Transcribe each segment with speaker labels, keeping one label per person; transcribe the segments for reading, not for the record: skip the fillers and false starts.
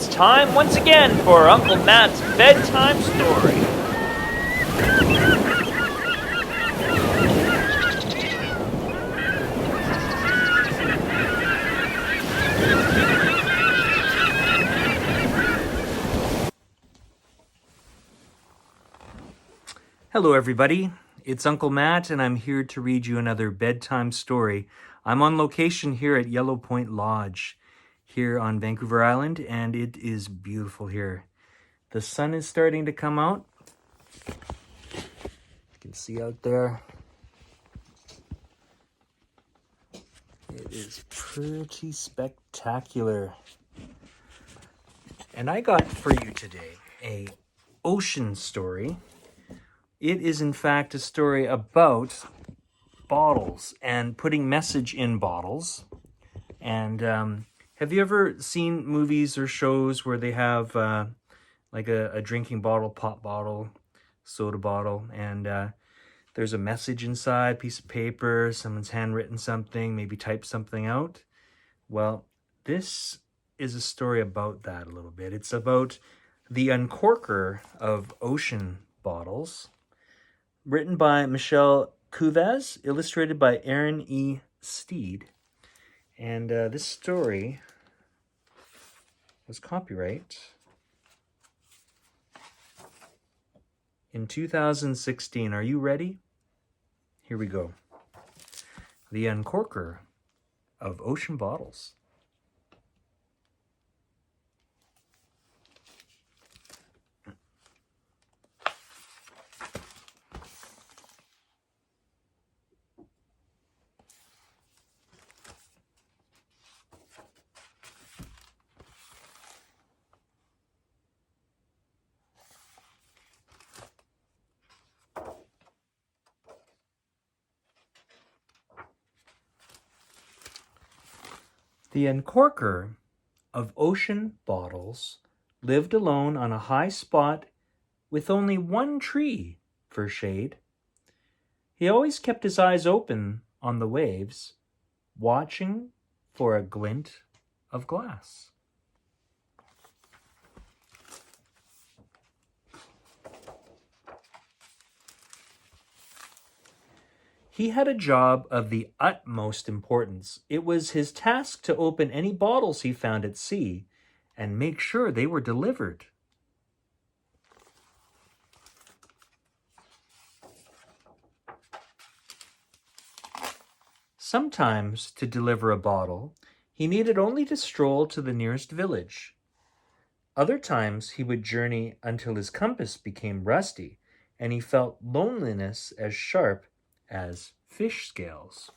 Speaker 1: It's time once again for Uncle Matt's bedtime story. Hello, everybody. It's Uncle Matt, and I'm here to read you another bedtime story. I'm on location here at Yellow Point Lodge here on Vancouver Island, and it is beautiful here. The sun is starting to come out. You can see out there. It is pretty spectacular. And I got for you today a ocean story. It is in fact a story about bottles and putting message in bottles. And have you ever seen movies or shows where they have like a drinking bottle, pop bottle, soda bottle, and there's a message inside, piece of paper, someone's handwritten something, maybe typed something out? Well, this is a story about that a little bit. It's about the Uncorker of ocean bottles, written by Michelle Cuevas, illustrated by Erin E. Stead. And this story was copyright in 2016. Are you ready? Here we go. The Uncorker of ocean bottles. The Uncorker of ocean bottles lived alone on a high spot with only one tree for shade. He always kept his eyes open on the waves, watching for a glint of glass. He had a job of the utmost importance. It was his task to open any bottles he found at sea and make sure they were delivered. Sometimes, to deliver a bottle, he needed only to stroll to the nearest village. Other times, he would journey until his compass became rusty and he felt loneliness as sharp as fish scales.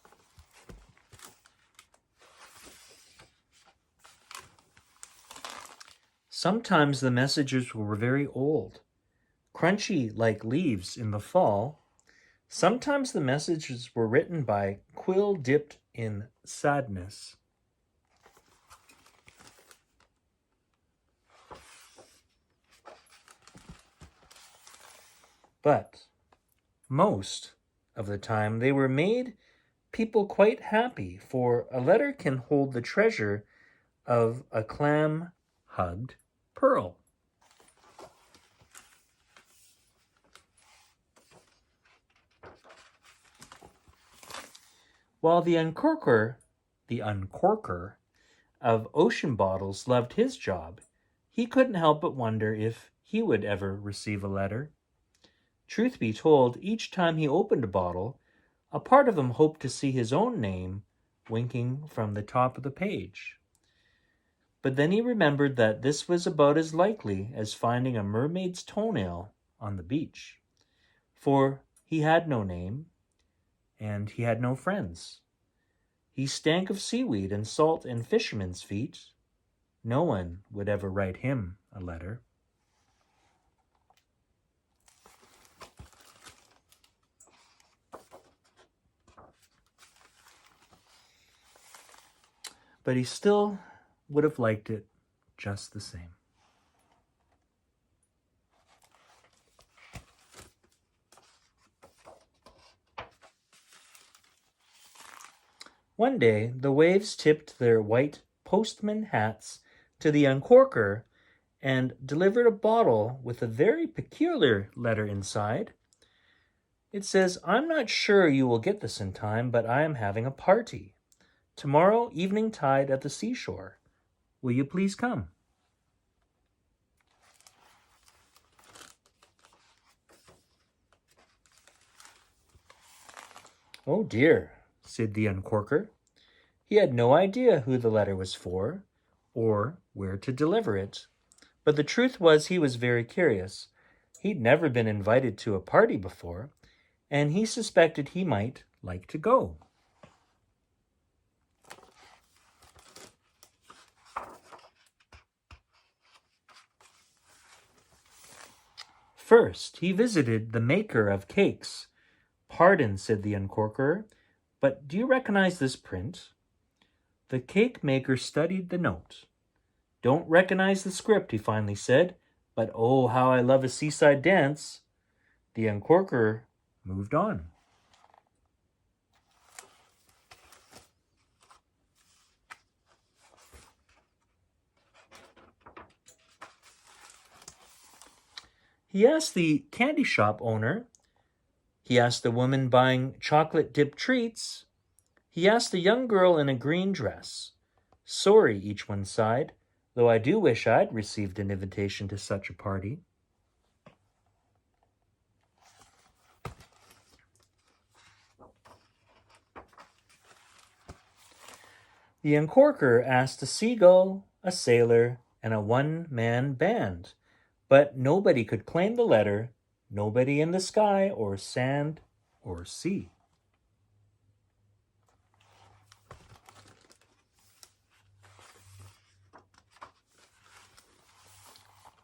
Speaker 1: Sometimes the messages were very old, crunchy like leaves in the fall. Sometimes the messages were written by quill dipped in sadness. But most of the time they were made people quite happy, for a letter can hold the treasure of a clam-hugged pearl. While the uncorker of ocean bottles loved his job, he couldn't help but wonder if he would ever receive a letter. Truth be told, each time he opened a bottle, a part of him hoped to see his own name winking from the top of the page. But then he remembered that this was about as likely as finding a mermaid's toenail on the beach, for he had no name, and he had no friends. He stank of seaweed and salt and fishermen's feet. No one would ever write him a letter. But he still would have liked it just the same. One day, the waves tipped their white postman hats to the Uncorker and delivered a bottle with a very peculiar letter inside. It says, "I'm not sure you will get this in time, but I am having a party. Tomorrow, evening tide at the seashore. Will you please come?" "Oh dear," said the Uncorker. He had no idea who the letter was for, or where to deliver it. But the truth was he was very curious. He'd never been invited to a party before, and he suspected he might like to go. First, he visited the maker of cakes. "Pardon," said the Uncorker, "but do you recognize this print?" The cake maker studied the note. "Don't recognize the script," he finally said, "but oh, how I love a seaside dance." The Uncorker moved on. He asked the candy shop owner. He asked the woman buying chocolate-dipped treats. He asked the young girl in a green dress. "Sorry," each one sighed, "though I do wish I'd received an invitation to such a party." The Uncorker asked a seagull, a sailor, and a one-man band, but nobody could claim the letter, nobody in the sky or sand or sea.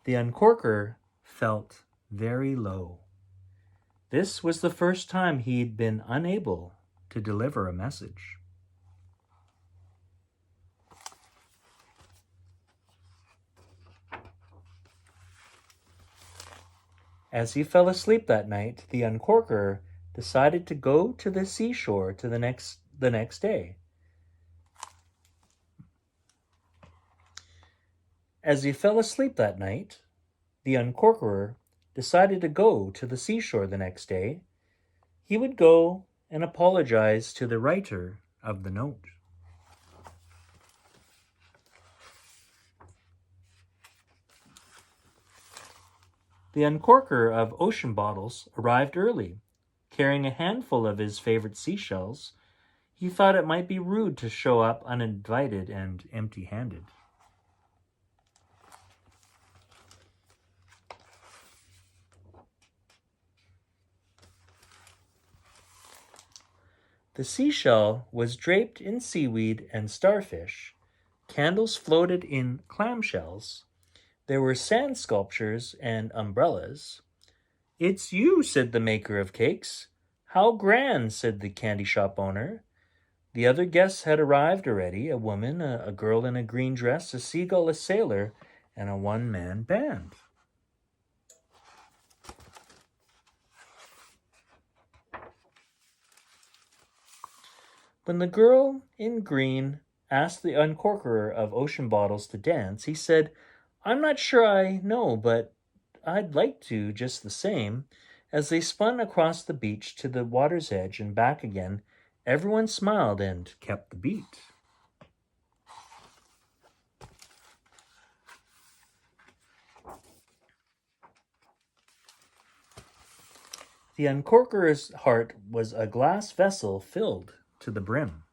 Speaker 1: The Uncorker felt very low. This was the first time he'd been unable to deliver a message. As he fell asleep that night, the Uncorker decided to go to the seashore the next day. As he fell asleep that night, the Uncorker decided to go to the seashore the next day. He would go and apologize to the writer of the note. The Uncorker of Ocean Bottles arrived early, carrying a handful of his favorite seashells. He thought it might be rude to show up uninvited and empty-handed. The seashell was draped in seaweed and starfish. Candles floated in clamshells. There were sand sculptures and umbrellas. "It's you," said the maker of cakes. "How grand," said the candy shop owner. The other guests had arrived already, a woman, a girl in a green dress, a seagull, a sailor, and a one-man band. When the girl in green asked the Uncorker of Ocean Bottles to dance, he said, "I'm not sure I know, but I'd like to just the same." As they spun across the beach to the water's edge and back again, everyone smiled and kept the beat. The Uncorker's heart was a glass vessel filled to the brim.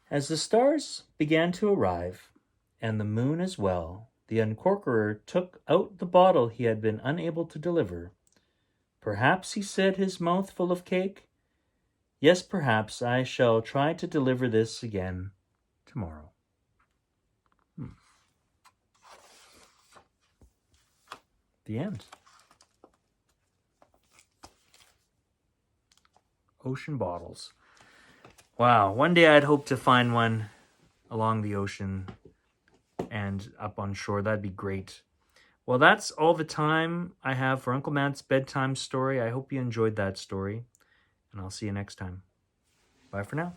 Speaker 1: As the stars began to arrive, and the moon as well, the Uncorker took out the bottle he had been unable to deliver. "Perhaps," he said, his mouth full of cake, "yes, perhaps I shall try to deliver this again tomorrow." The end. Ocean Bottles. Wow, one day I'd hope to find one along the ocean and up on shore. That'd be great. Well, that's all the time I have for Uncle Matt's bedtime story. I hope you enjoyed that story, and I'll see you next time. Bye for now.